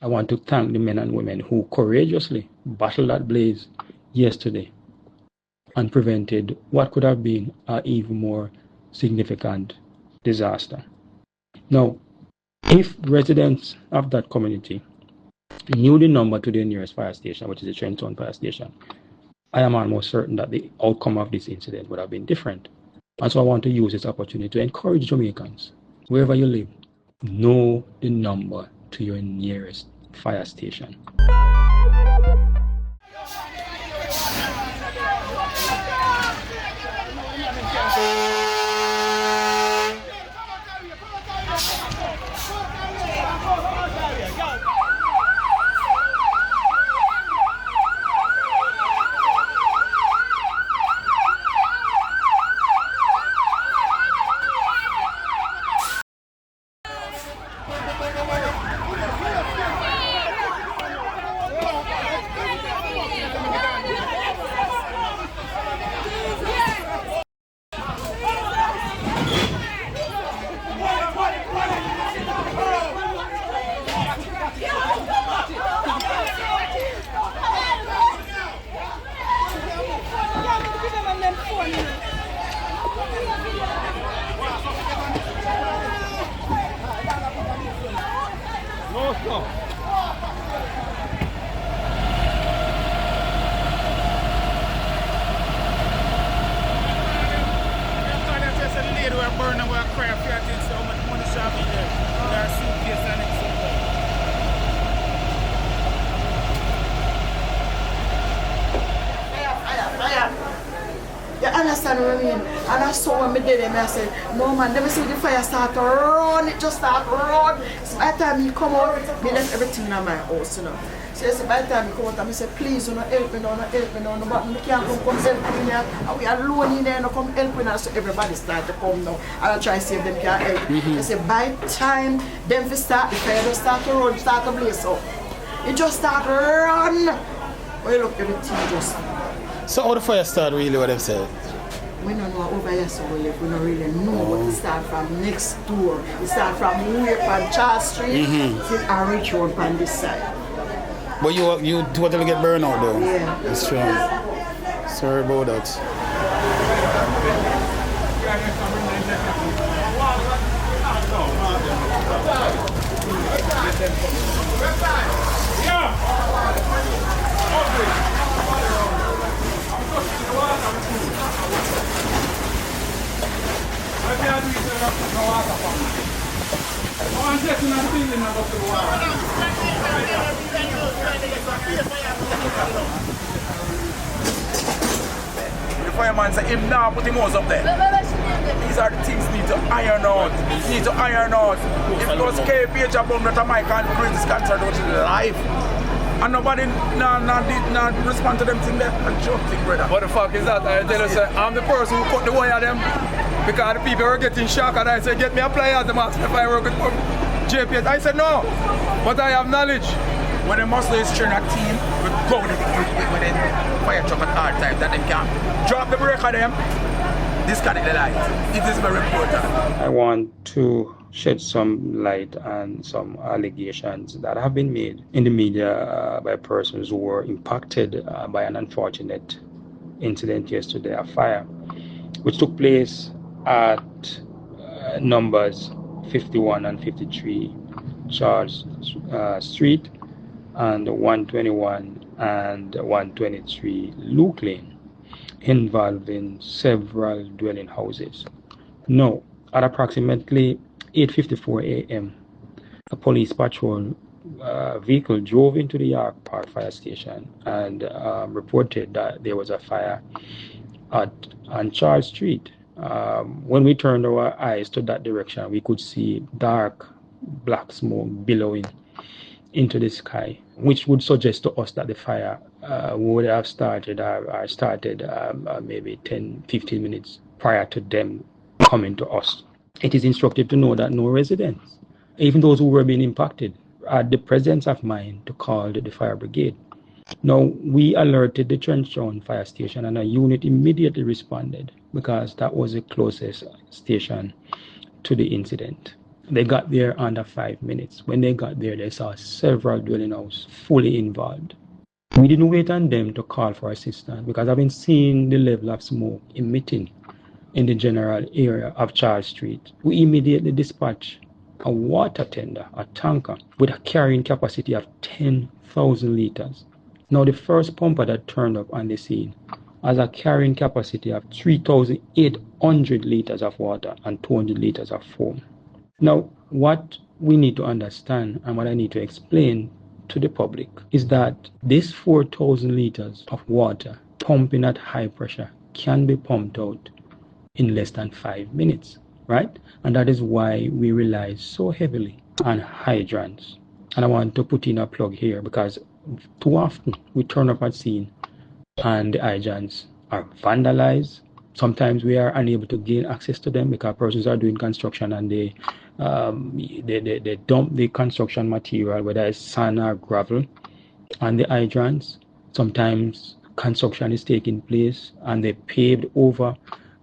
I want to thank the men and women who courageously battled that blaze yesterday and prevented what could have been an even more significant disaster. Now, if residents of that community knew the number to the nearest fire station, which is the Trenton Fire Station, I am almost certain that the outcome of this incident would have been different. And so I want to use this opportunity to encourage Jamaicans, wherever you live, know the number to your nearest fire station. Understand what I mean? And I saw when I did it, and I said, no man, never see the fire start to run, it just start to run. So by the time he come out, me left everything in my house, you know. So by the time he come out, I said, please, you know, help me now, but we can't come help me here. And we are alone in there, no come help me now. So everybody start to come now. And I try to see if them can help. They say, by the time them start, the fire just start to run, start to blaze up. It just start to run. Well, look, everything just... So how the fire start really, what they said? We don't know over here, so we don't really know, but it start from next door. It start from way on Charles Street and reach road on this side. But you totally get burned out though? Yeah. That's true. Sorry about that. The fireman said, him now put him hose up there. These are the things need to iron out. Need to iron out. If it was KPH above that Jamaica and create this concert out in life. And nobody not respond to them thing there. A joke thing, brother. What the fuck is that? I tell you, sir, I'm the person who cut the wire them because the people were getting shocked and I said, get me a pliers, the master if I work with JPS. I said no, but I have knowledge. When the muscle is train a team, we go with the fire truck at hard time that they can drop the brake on them, disconnect the light. It is very important. I want to shed some light on some allegations that have been made in the media by persons who were impacted by an unfortunate incident yesterday, a fire, which took place at numbers 51 and 53 Charles Street and 121 and 123 Luke Lane, involving several dwelling houses. Now, at approximately 8:54 a.m., a police patrol vehicle drove into the York Park Fire Station and reported that there was a fire on Charles Street. When we turned our eyes to that direction, we could see dark black smoke billowing into the sky, which would suggest to us that the fire would have started maybe 10-15 minutes prior to them coming to us. It is instructive to know that no residents, even those who were being impacted, had the presence of mind to call the fire brigade. Now, we alerted the Trenton Fire Station and a unit immediately responded because that was the closest station to the incident. They got there under 5 minutes. When they got there, they saw several dwelling houses fully involved. We didn't wait on them to call for assistance because I've been seeing the level of smoke emitting in the general area of Charles Street. We immediately dispatched a water tender, a tanker, with a carrying capacity of 10,000 liters. Now, the first pumper that turned up on the scene has a carrying capacity of 3,800 liters of water and 200 liters of foam. Now, what we need to understand and what I need to explain to the public is that this 4,000 liters of water pumping at high pressure can be pumped out in less than 5 minutes, right? And that is why we rely so heavily on hydrants. And I want to put in a plug here because too often we turn up at scene and the hydrants are vandalized. Sometimes we are unable to gain access to them because persons are doing construction and they dump the construction material, whether it's sand or gravel, on the hydrants. Sometimes construction is taking place and they paved over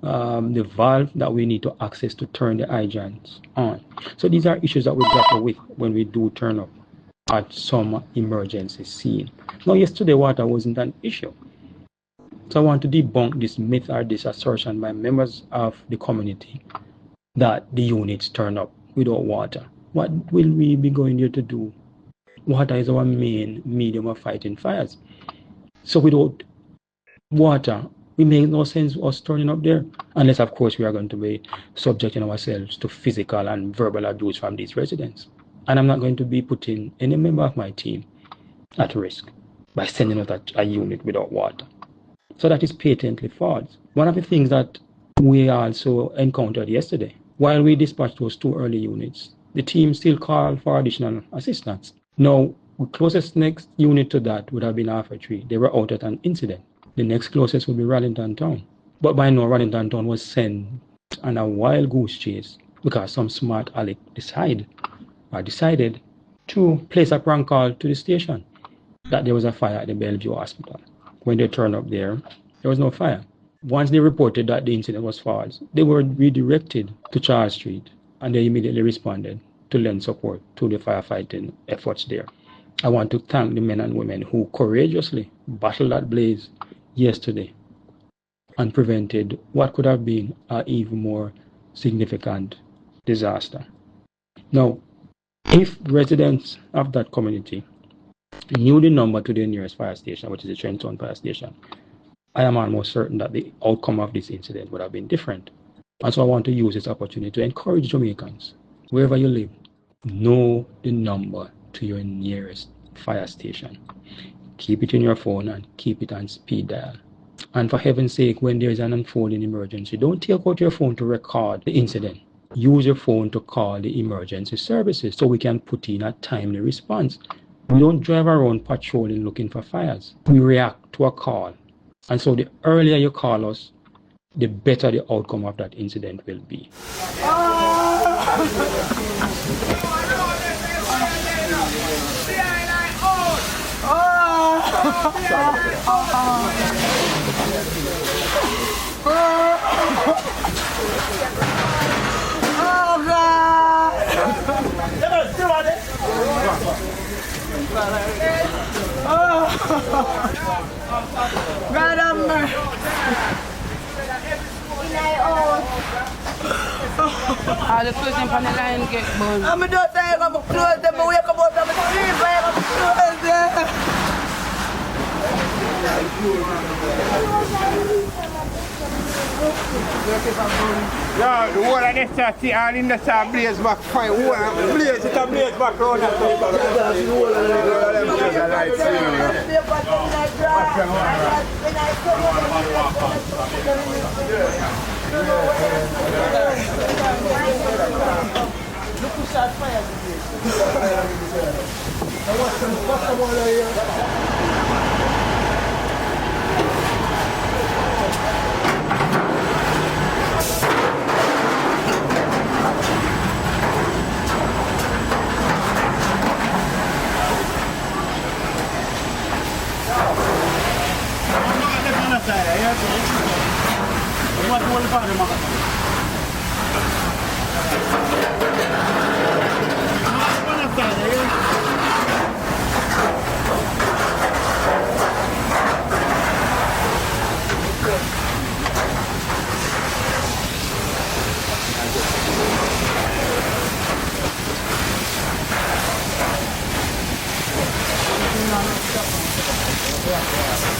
the valve that we need to access to turn the hydrants on. So these are issues that we grapple with when we do turn up at some emergency scene. Now, yesterday water wasn't an issue. So I want to debunk this myth or this assertion by members of the community that the units turn up without water. What will we be going there to do? Water is our main medium of fighting fires. So without water, it makes no sense us turning up there, unless of course we are going to be subjecting ourselves to physical and verbal abuse from these residents. And I'm not going to be putting any member of my team at risk by sending out a unit without water. So that is patently false. One of the things that we also encountered yesterday, while we dispatched those 2 early units, the team still called for additional assistance. Now, the closest next unit to that would have been Alpha 3. They were out at an incident. The next closest would be Rallington Town. But by now, Rallington Town was sent on a wild goose chase because some smart aleck decided to place a prank call to the station that there was a fire at the Bellevue Hospital. When they turned up there was no fire. Once they reported that the incident was false, they were redirected to Charles Street and they immediately responded to lend support to the firefighting efforts there. I want to thank the men and women who courageously battled that blaze yesterday and prevented what could have been an even more significant disaster. Now, if residents of that community knew the number to the nearest fire station, which is the Trenton Fire Station, I am almost certain that the outcome of this incident would have been different. And so I want to use this opportunity to encourage Jamaicans, wherever you live, know the number to your nearest fire station. Keep it in your phone and keep it on speed dial. And for heaven's sake, when there is an unfolding emergency, don't take out your phone to record the incident. Use your phone to call the emergency services so we can put in a timely response. We don't drive around patrolling looking for fires. We react to a call. And so the earlier you call us, the better the outcome of that incident will be. The closing on the line get burned. I'm not saying I'm close them, but we come out from the street, but I'm close them. Yeah, the whole of this city and in the south blaze back fine. Blaze it and blaze back round that way. Look who shot fire today. What Yeah.